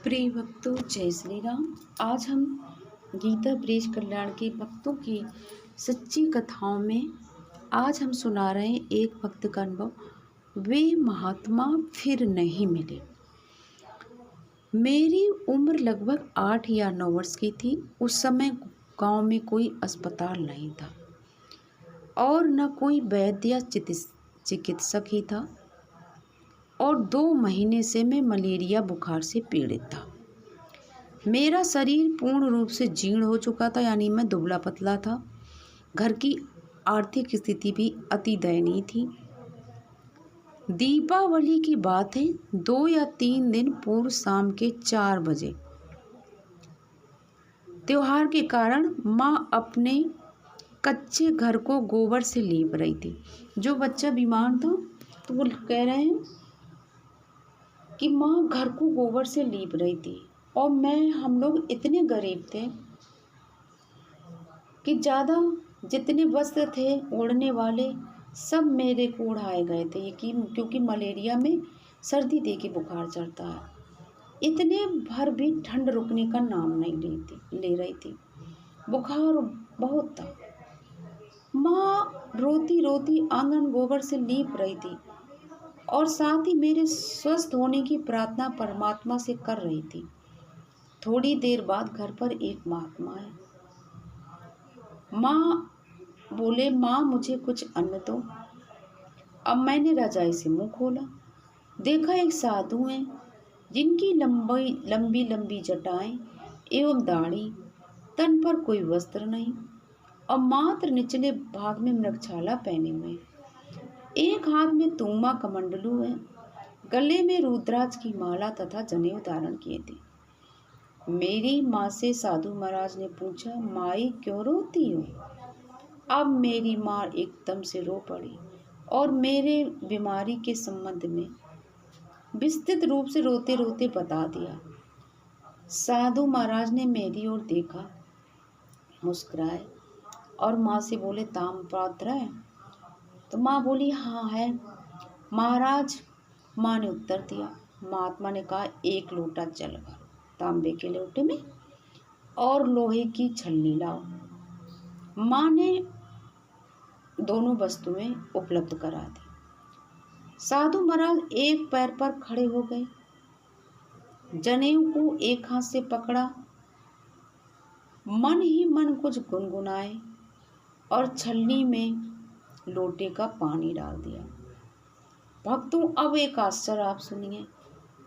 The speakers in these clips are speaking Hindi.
प्रिय भक्तों, जय श्री राम। आज हम गीता प्रेस कल्याण के भक्तों की सच्ची कथाओं में आज हम सुना रहे हैं एक भक्त का अनुभव। वे महात्मा फिर नहीं मिले। मेरी उम्र लगभग 8 या 9 वर्ष की थी। उस समय गांव में कोई अस्पताल नहीं था और न कोई वैद्य या चिकित्सक ही था, और 2 महीने से मैं मलेरिया बुखार से पीड़ित था। मेरा शरीर पूर्ण रूप से जीर्ण हो चुका था, यानी मैं दुबला पतला था। घर की आर्थिक स्थिति भी अति दयनीय थी। दीपावली की बात है, 2 या 3 दिन पूर्व शाम के 4 बजे त्योहार के कारण माँ अपने कच्चे घर को गोबर से लीप रही थी। जो बच्चा बीमार था तो वो कह रहे हैं कि माँ घर को गोबर से लीप रही थी, और हम लोग इतने गरीब थे कि ज़्यादा जितने वस्त्र थे ओढ़ने वाले सब मेरे को उड़ाए गए थे, क्योंकि मलेरिया में सर्दी दे के बुखार चढ़ता है। इतने भर भी ठंड रुकने का नाम नहीं ले रही थी। बुखार बहुत था। माँ रोती रोती आंगन गोबर से लीप रही थी और साथ ही मेरे स्वस्थ होने की प्रार्थना परमात्मा से कर रही थी। थोड़ी देर बाद घर पर एक महात्मा आए। माँ बोले, माँ मुझे कुछ अन्न दो। अब मैंने रजाई से मुंह खोला, देखा एक साधु हैं जिनकी लंबी लंबी जटाएं एवं दाढ़ी, तन पर कोई वस्त्र नहीं और मात्र निचले भाग में मृगछाला पहने हुए। एक हाथ में तूमा कमंडलू है, गले में रुद्राक्ष की माला तथा जनेऊ धारण किए थे। मेरी माँ से साधु महाराज ने पूछा, माई क्यों रोती हो? अब मेरी माँ एकदम से रो पड़ी और मेरे बीमारी के संबंध में विस्तृत रूप से रोते रोते बता दिया। साधु महाराज ने मेरी ओर देखा, मुस्कुराए और माँ से बोले, ताम्रपात्र है? तो माँ बोली, हाँ है महाराज। माँ ने उत्तर दिया। महात्मा ने कहा, 1 लोटा जल भरो तांबे के लोटे में और लोहे की छलनी लाओ। माँ ने दोनों वस्तुएं उपलब्ध करा दी। साधु महाराज एक पैर पर खड़े हो गए, जनेऊ को एक हाथ से पकड़ा, मन ही मन कुछ गुनगुनाए और छलनी में लोटे का पानी डाल दिया। भक्तों, अब एक आश्चर्य आप सुनिए।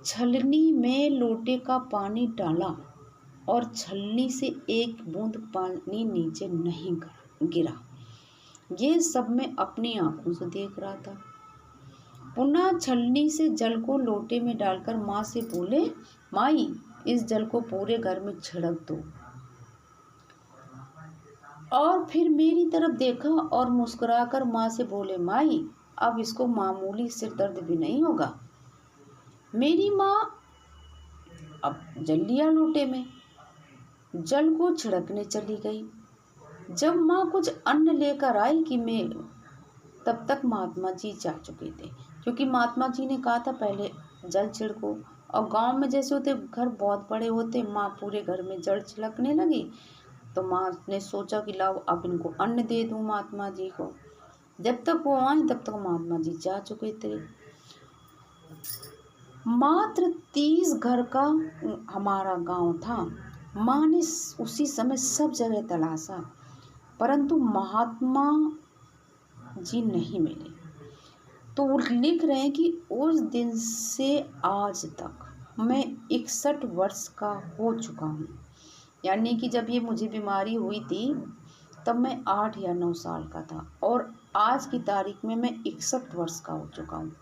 छलनी में लोटे का पानी डाला और छलनी से एक बूंद पानी नीचे नहीं गिरा। ये सब मैं अपनी आंखों से देख रहा था। पुनः छलनी से जल को लोटे में डालकर माँ से बोले, माई इस जल को पूरे घर में छिड़क दो। और फिर मेरी तरफ देखा और मुस्कुराकर माँ से बोले, माई अब इसको मामूली सिर दर्द भी नहीं होगा। मेरी माँ अब जल लिया लोटे में, जल को छिड़कने चली गई। जब माँ कुछ अन्न लेकर आई कि मैं, तब तक महात्मा जी जा चुके थे, क्योंकि महात्मा जी ने कहा था पहले जल छिड़को। और गांव में जैसे होते घर बहुत बड़े होते, माँ पूरे घर में जल छिड़कने लगी। तो माँ ने सोचा कि लाओ अब इनको अन्न दे दूँ महात्मा जी को। जब तक वो आए तब तक महात्मा जी जा चुके थे। मात्र 30 घर का हमारा गांव था। माँ ने उसी समय सब जगह तलाशा, परंतु महात्मा जी नहीं मिले। तो वो लिख रहे हैं कि उस दिन से आज तक मैं 61 वर्ष का हो चुका हूँ। यानी कि जब ये मुझे बीमारी हुई थी तब मैं 8 या 9 साल का था, और आज की तारीख में मैं 61 वर्ष का हो चुका हूँ।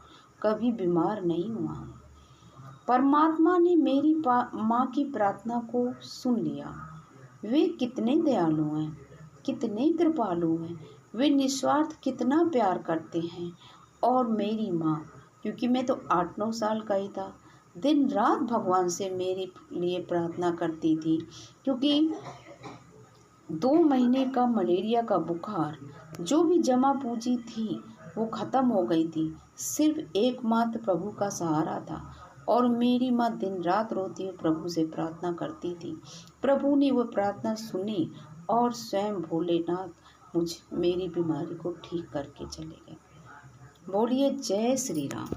कभी बीमार नहीं हुआ हूँ। परमात्मा ने मेरी माँ की प्रार्थना को सुन लिया। वे कितने दयालु हैं, कितने कृपालु हैं, वे निस्वार्थ कितना प्यार करते हैं। और मेरी माँ, क्योंकि मैं तो 8-9 साल का ही था, दिन रात भगवान से मेरे लिए प्रार्थना करती थी, क्योंकि 2 महीने का मलेरिया का बुखार जो भी जमा पूंजी थी वो ख़त्म हो गई थी। सिर्फ एकमात्र प्रभु का सहारा था, और मेरी माँ दिन रात रोती हुई प्रभु से प्रार्थना करती थी। प्रभु ने वह प्रार्थना सुनी और स्वयं भोलेनाथ मेरी बीमारी को ठीक करके चले गए। बोलिए जय श्री राम।